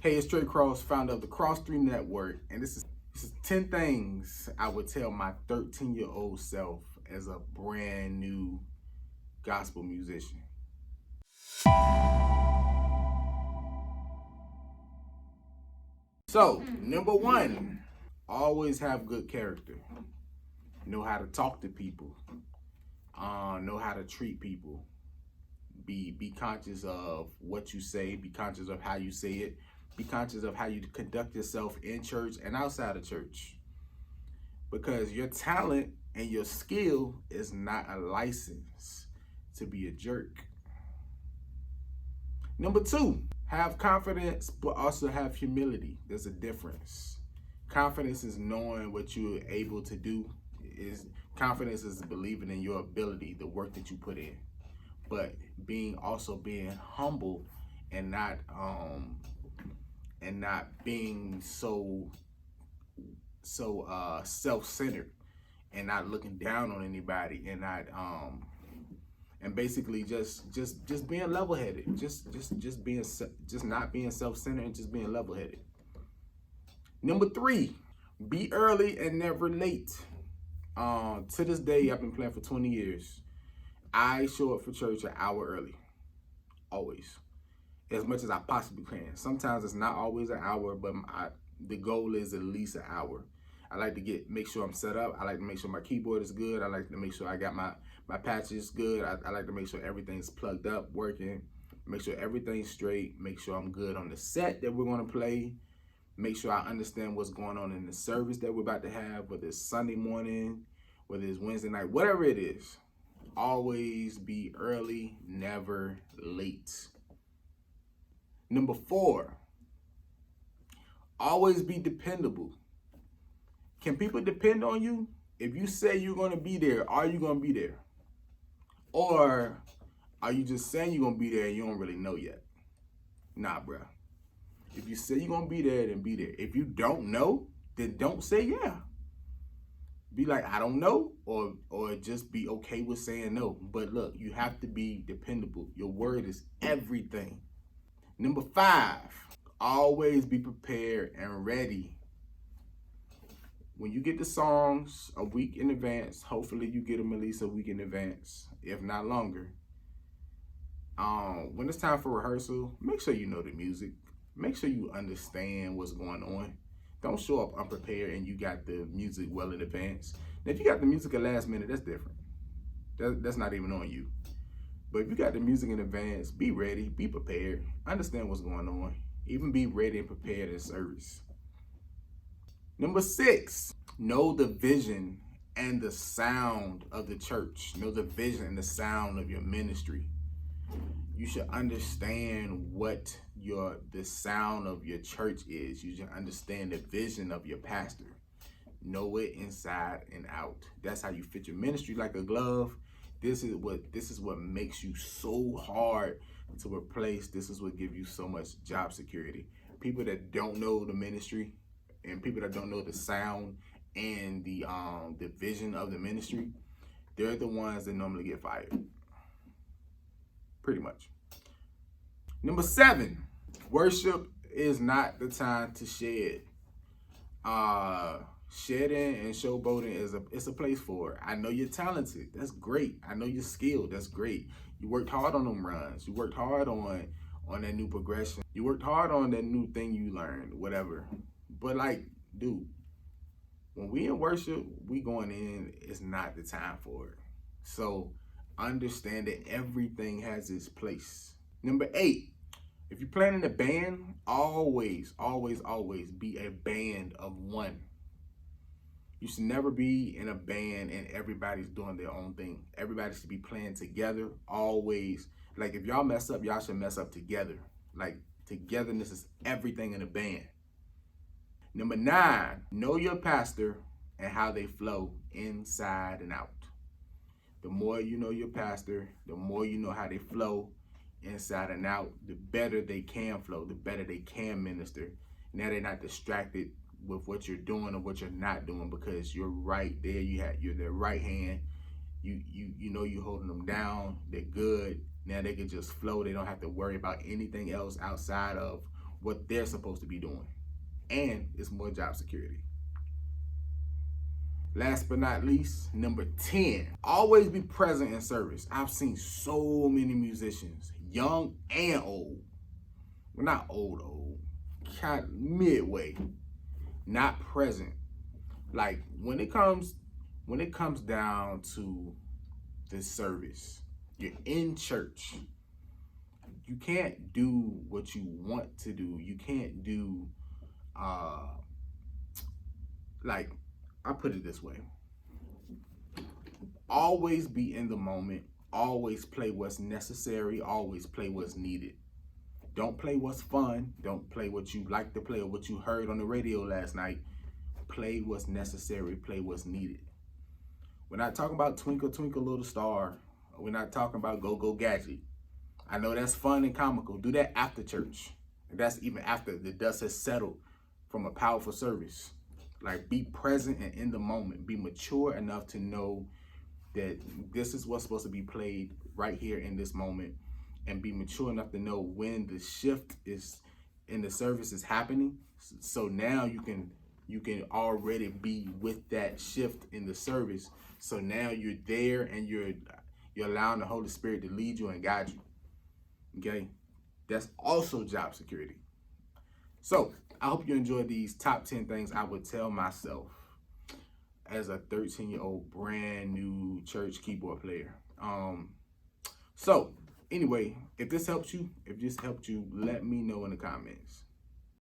Hey, it's Trey Cross, founder of the Cross 3 Network, and this is 10 things I would tell my 13-year-old self as a brand new gospel musician. So, number one, always have good character. Know how to talk to people. Know how to treat people. Be conscious of what you say. Be conscious of how you say it. Be conscious of how you conduct yourself in church and outside of church. Because your talent and your skill is not a license to be a jerk. Number two, have confidence, but also have humility. There's a difference. Confidence is knowing what you're able to do. Confidence is believing in your ability, the work that you put in. But being humble and not being so self-centered and not looking down on anybody and not and basically just being level-headed, just not being self-centered and just being level-headed. Number three, be early and never late. To this day, I've been playing for 20 years. I show up for church an hour early, always, as much as I possibly can. Sometimes it's not always an hour, but the goal is at least an hour. I like to make sure I'm set up. I like to make sure my keyboard is good. I like to make sure I got my patches good. I like to make sure everything's plugged up, working. Make sure everything's straight. Make sure I'm good on the set that we're going to play. Make sure I understand what's going on in the service that we're about to have, whether it's Sunday morning, whether it's Wednesday night, whatever it is. Always be early, never late. Number four, always be dependable. Can people depend on you? If you say you're going to be there, are you going to be there? Or are you just saying you're going to be there and you don't really know yet? Nah, bro. If you say you're going to be there, then be there. If you don't know, then don't say yeah. Be like, I don't know, or just be okay with saying no. But look, you have to be dependable. Your word is everything. Number five, always be prepared and ready. When you get the songs a week in advance, hopefully you get them at least a week in advance, if not longer. When it's time for rehearsal, make sure you know the music. Make sure you understand what's going on. Don't show up unprepared and you got the music well in advance. Now, if you got the music at last minute, that's different. That's not even on you. But if you got the music in advance, be ready, be prepared, understand what's going on. Even be ready and prepared in service. Number six, know the vision and the sound of the church. Know the vision and the sound of your ministry. You should understand what the sound of your church is. You should understand the vision of your pastor. Know it inside and out. That's how you fit your ministry like a glove. This is what makes you so hard to replace. This is what gives you so much job security. People that don't know the ministry and people that don't know the sound and the vision of the ministry, they're the ones that normally get fired. Pretty much. Number seven, worship is not the time to shed. Shedding and showboating it's a place for it. I know you're talented. That's great. I know you're skilled. That's great. You worked hard on them runs. You worked hard on that new progression. You worked hard on that new thing you learned, whatever. But like, dude, when we in worship, we going in, it's not the time for it. So understand that everything has its place. Number eight, if you're playing in a band, always be a band of one. You should never be in a band and everybody's doing their own thing. Everybody should be playing together, always. Like if y'all mess up, y'all should mess up together. Like togetherness is everything in a band. Number nine, know your pastor and how they flow inside and out. The more you know your pastor, the more you know how they flow inside and out, the better they can flow, the better they can minister. Now they're not distracted with what you're doing or what you're not doing because you're right there. You're their right hand. You know you're holding them down. They're good. Now they can just flow. They don't have to worry about anything else outside of what they're supposed to be doing. And it's more job security. Last but not least, number 10, always be present in service. I've seen so many musicians, young and old. Well, not old, kind of midway, not present. Like when it comes down to the service, you're in church. You can't do what you want to do. You can't do like, I put it this way. Always be in the moment. Always play what's necessary. Always play what's needed. Don't play what's fun. Don't play what you like to play or what you heard on the radio last night. Play what's necessary. Play what's needed. We're not talking about Twinkle Twinkle Little Star. We're not talking about Go Go Gadget. I know that's fun and comical. Do that after church. And that's even after the dust has settled from a powerful service. Like, be present and in the moment. Be mature enough to know that this is what's supposed to be played right here in this moment. And be mature enough to know when the shift is in the service is happening. So now you can already be with that shift in the service. So now you're there and you're allowing the Holy Spirit to lead you and guide you. Okay? That's also job security. So I hope you enjoyed these top 10 things I would tell myself as a 13-year-old brand new church keyboard player. So anyway, if this helped you, let me know in the comments.